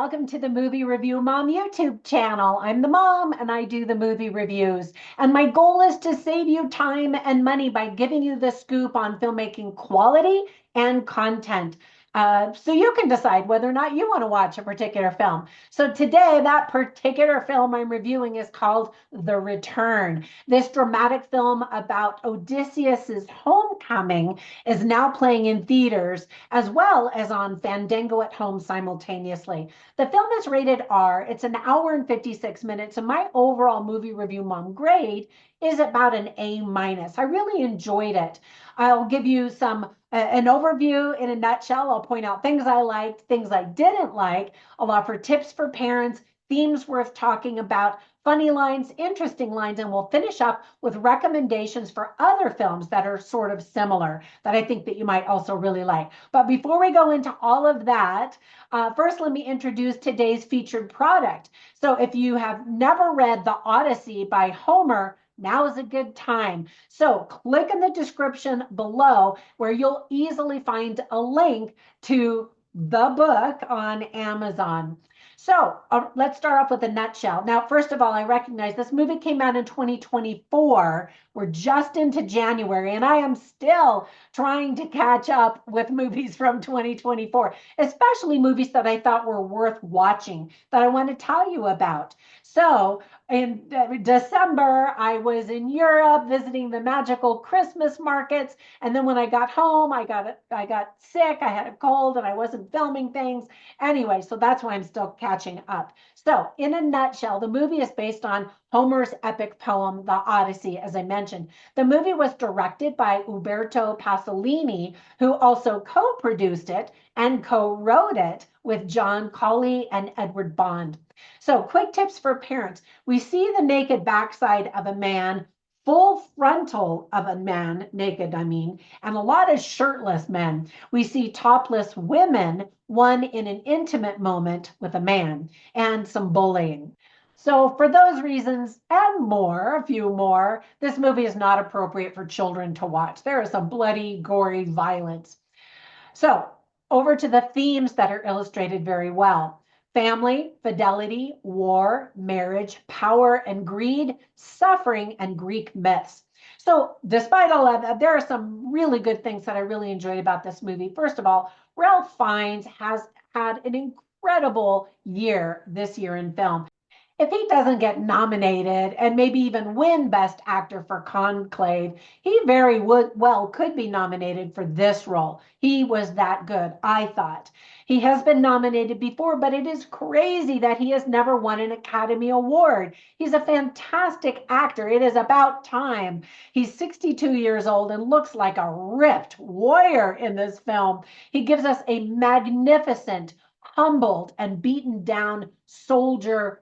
welcome to the Movie Review Mom YouTube channel. I'm the mom and I do the movie reviews. And my goal is to save you time and money by giving you the scoop on filmmaking quality and content. So you can decide whether or not you want to watch a particular film. So today, that particular film I'm reviewing is called The Return. This dramatic film about Odysseus's homecoming is now playing in theaters as well as on Fandango at home simultaneously. The film is rated R. It's an hour and 56 minutes, and my overall movie review mom grade is about an A minus. I really enjoyed it. I'll give you an overview in a nutshell. I'll point out things I liked, things I didn't like. I'll offer tips for parents, themes worth talking about, funny lines, interesting lines, and we'll finish up with recommendations for other films that are sort of similar that I think that you might also really like. But before we go into all of that, first let me introduce today's featured product. So if you have never read The Odyssey by Homer, now is a good time. So click in the description below where you'll easily find a link to the book on Amazon. So let's start off with a nutshell. Now, first of all, I recognize this movie came out in 2024. We're just into January, and I am still trying to catch up with movies from 2024, especially movies that I thought were worth watching that I want to tell you about. So in December, I was in Europe visiting the magical Christmas markets. And then when I got home, I got sick. I had a cold and I wasn't filming things. Anyway, so that's why I'm still catching up. So in a nutshell, the movie is based on Homer's epic poem, The Odyssey, as I mentioned. The movie was directed by Uberto Pasolini, who also co-produced it and co-wrote it with John Collee and Edward Bond. So quick tips for parents. We see the naked backside of a man, full frontal of a man, naked, and a lot of shirtless men. We see topless women, one in an intimate moment with a man, and some bullying. So for those reasons and more, a few more, this movie is not appropriate for children to watch. There is some bloody, gory violence. So over to the themes that are illustrated very well. Family, fidelity, war, marriage, power and greed, suffering, and Greek myths. So despite all of that, there are some really good things that I really enjoyed about this movie. First of all, Ralph Fiennes has had an incredible year this year in film. If he doesn't get nominated and maybe even win Best Actor for Conclave, he very well could be nominated for this role. He was that good, I thought. He has been nominated before, but it is crazy that he has never won an Academy Award. He's a fantastic actor. It is about time. He's 62 years old and looks like a ripped warrior in this film. He gives us a magnificent, humbled and beaten down soldier/king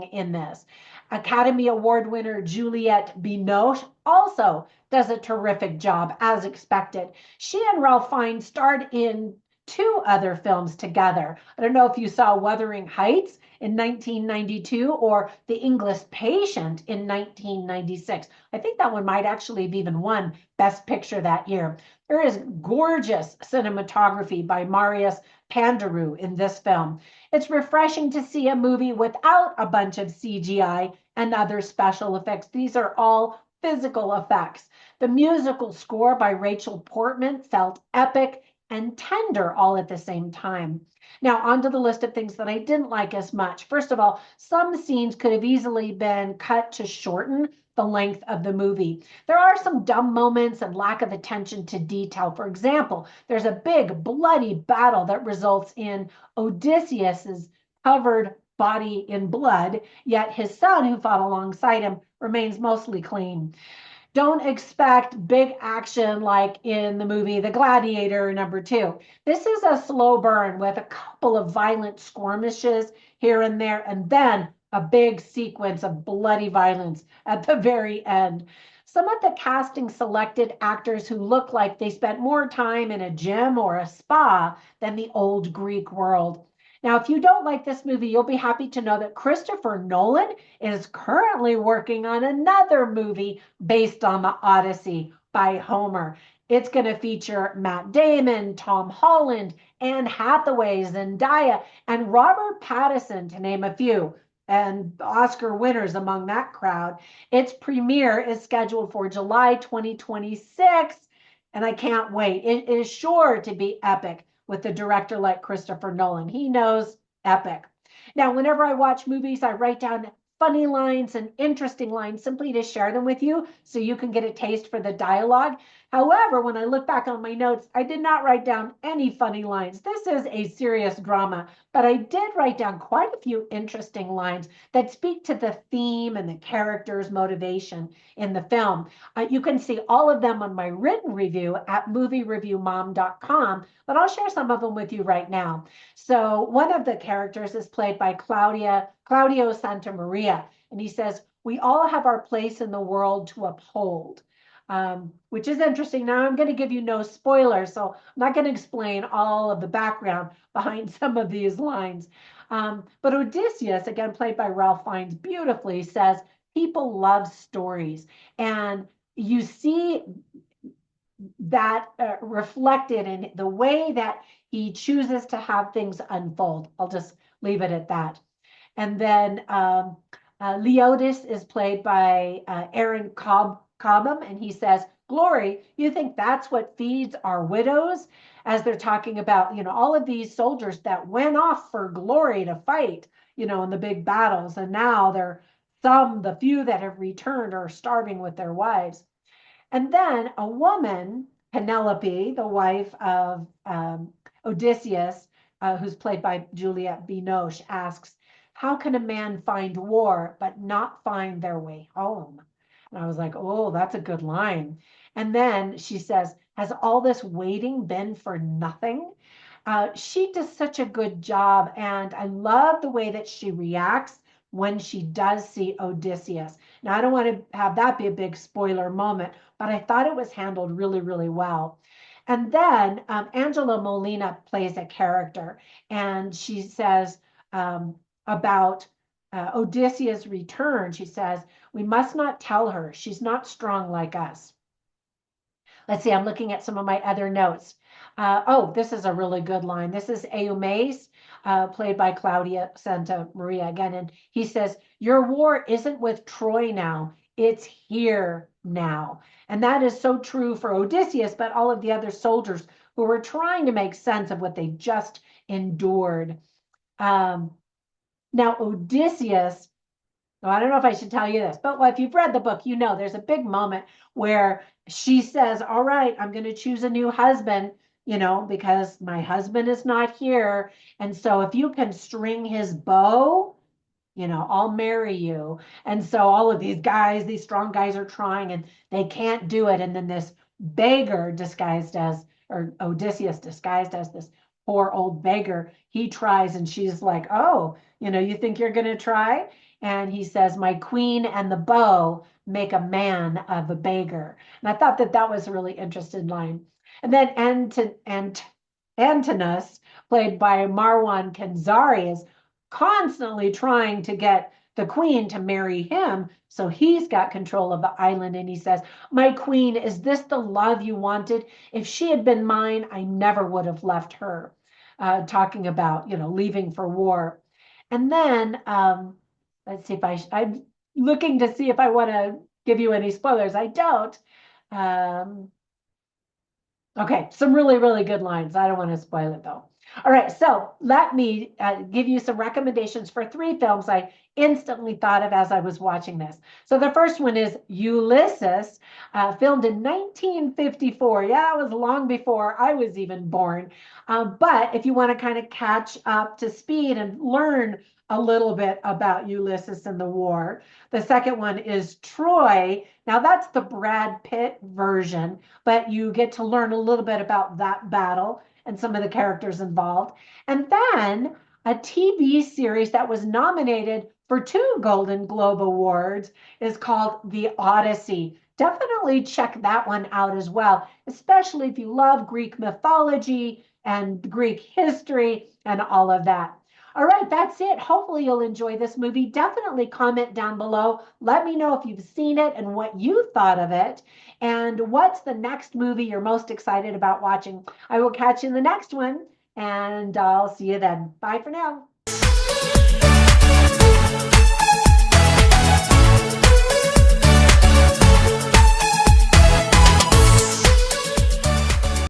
in this. Academy Award winner Juliette Binoche also does a terrific job, as expected. She and Ralph Fiennes starred in two other films together. I don't know if you saw Wuthering Heights in 1992 or The English Patient in 1996. I think that one might actually have even won Best Picture that year. There is gorgeous cinematography by Marius Pandarou in this film. It's refreshing to see a movie without a bunch of CGI and other special effects. These are all physical effects. The musical score by Rachel Portman felt epic and tender all at the same time. Now, onto the list of things that I didn't like as much. First of all, some scenes could have easily been cut to shorten the length of the movie. There are some dumb moments and lack of attention to detail. For example, there's a big bloody battle that results in Odysseus's covered body in blood, yet his son, who fought alongside him, remains mostly clean. Don't expect big action like in the movie The Gladiator #2. This is a slow burn with a couple of violent skirmishes here and there, and then a big sequence of bloody violence at the very end. Some of the casting selected actors who look like they spent more time in a gym or a spa than the old Greek world. Now, if you don't like this movie, you'll be happy to know that Christopher Nolan is currently working on another movie based on the Odyssey by Homer. It's going to feature Matt Damon, Tom Holland, Anne Hathaway, Zendaya, and Robert Pattinson, to name a few, and Oscar winners among that crowd. Its premiere is scheduled for July 2026, and I can't wait. It is sure to be epic with the director like Christopher Nolan. He knows epic. Now, whenever I watch movies, I write down funny lines and interesting lines simply to share them with you so you can get a taste for the dialogue. However, when I look back on my notes, I did not write down any funny lines. This is a serious drama, but I did write down quite a few interesting lines that speak to the theme and the character's motivation in the film. You can see all of them on my written review at moviereviewmom.com, but I'll share some of them with you right now. So one of the characters is played by Claudio Santamaria, and he says, "We all have our place in the world to uphold." Which is interesting. Now, I'm going to give you no spoilers, so I'm not going to explain all of the background behind some of these lines. But Odysseus, again played by Ralph Fiennes beautifully, says, "People love stories." And you see that reflected in the way that he chooses to have things unfold. I'll just leave it at that. And then Leotis is played by Aaron Cobham, and he says, "Glory, you think that's what feeds our widows?" As they're talking about, all of these soldiers that went off for glory to fight, in the big battles, and now the few that have returned are starving with their wives. And then a woman, Penelope, the wife of Odysseus, who's played by Juliette Binoche, asks, "How can a man find war but not find their way home?" And I was like, oh, that's a good line. And then she says, "Has all this waiting been for nothing?" She does such a good job. And I love the way that she reacts when she does see Odysseus. Now, I don't want to have that be a big spoiler moment, but I thought it was handled really, really well. And then Angela Molina plays a character, and she says about Odysseus' return, she says, "We must not tell her. She's not strong like us." Let's see, I'm looking at some of my other notes. This is a really good line. This is Eumaeus, played by Claudia Santa Maria again. And he says, "Your war isn't with Troy now. It's here now." And that is so true for Odysseus, but all of the other soldiers who were trying to make sense of what they just endured. Now, Odysseus, I don't know if I should tell you this, but if you've read the book, there's a big moment where she says, "All right, I'm going to choose a new husband, because my husband is not here. And so if you can string his bow, I'll marry you." And so all of these guys, these strong guys are trying and they can't do it. And then this beggar or Odysseus disguised as this poor old beggar, he tries, and she's like, "Oh, you think you're going to try?" And he says, "My queen and the bow make a man of a beggar." And I thought that was a really interesting line. And then Antinous, played by Marwan Kenzari, is constantly trying to get the queen to marry him. So he's got control of the island. And he says, "My queen, is this the love you wanted? If she had been mine, I never would have left her." Talking about, leaving for war. And then, let's see if I'm looking to see if I want to give you any spoilers. I don't. Okay, some really, really good lines. I don't want to spoil it though. All right, so let me give you some recommendations for 3 films I instantly thought of as I was watching this. So the first one is Ulysses, filmed in 1954. Yeah, it was long before I was even born. But if you want to kind of catch up to speed and learn a little bit about Ulysses and the war. The second one is Troy. Now that's the Brad Pitt version, but you get to learn a little bit about that battle and some of the characters involved. And then a TV series that was nominated for 2 Golden Globe Awards is called The Odyssey. Definitely check that one out as well, especially if you love Greek mythology and Greek history and all of that. All right, that's it. Hopefully you'll enjoy this movie. Definitely comment down below. Let me know if you've seen it and what you thought of it. And what's the next movie you're most excited about watching? I will catch you in the next one, and I'll see you then. Bye for now.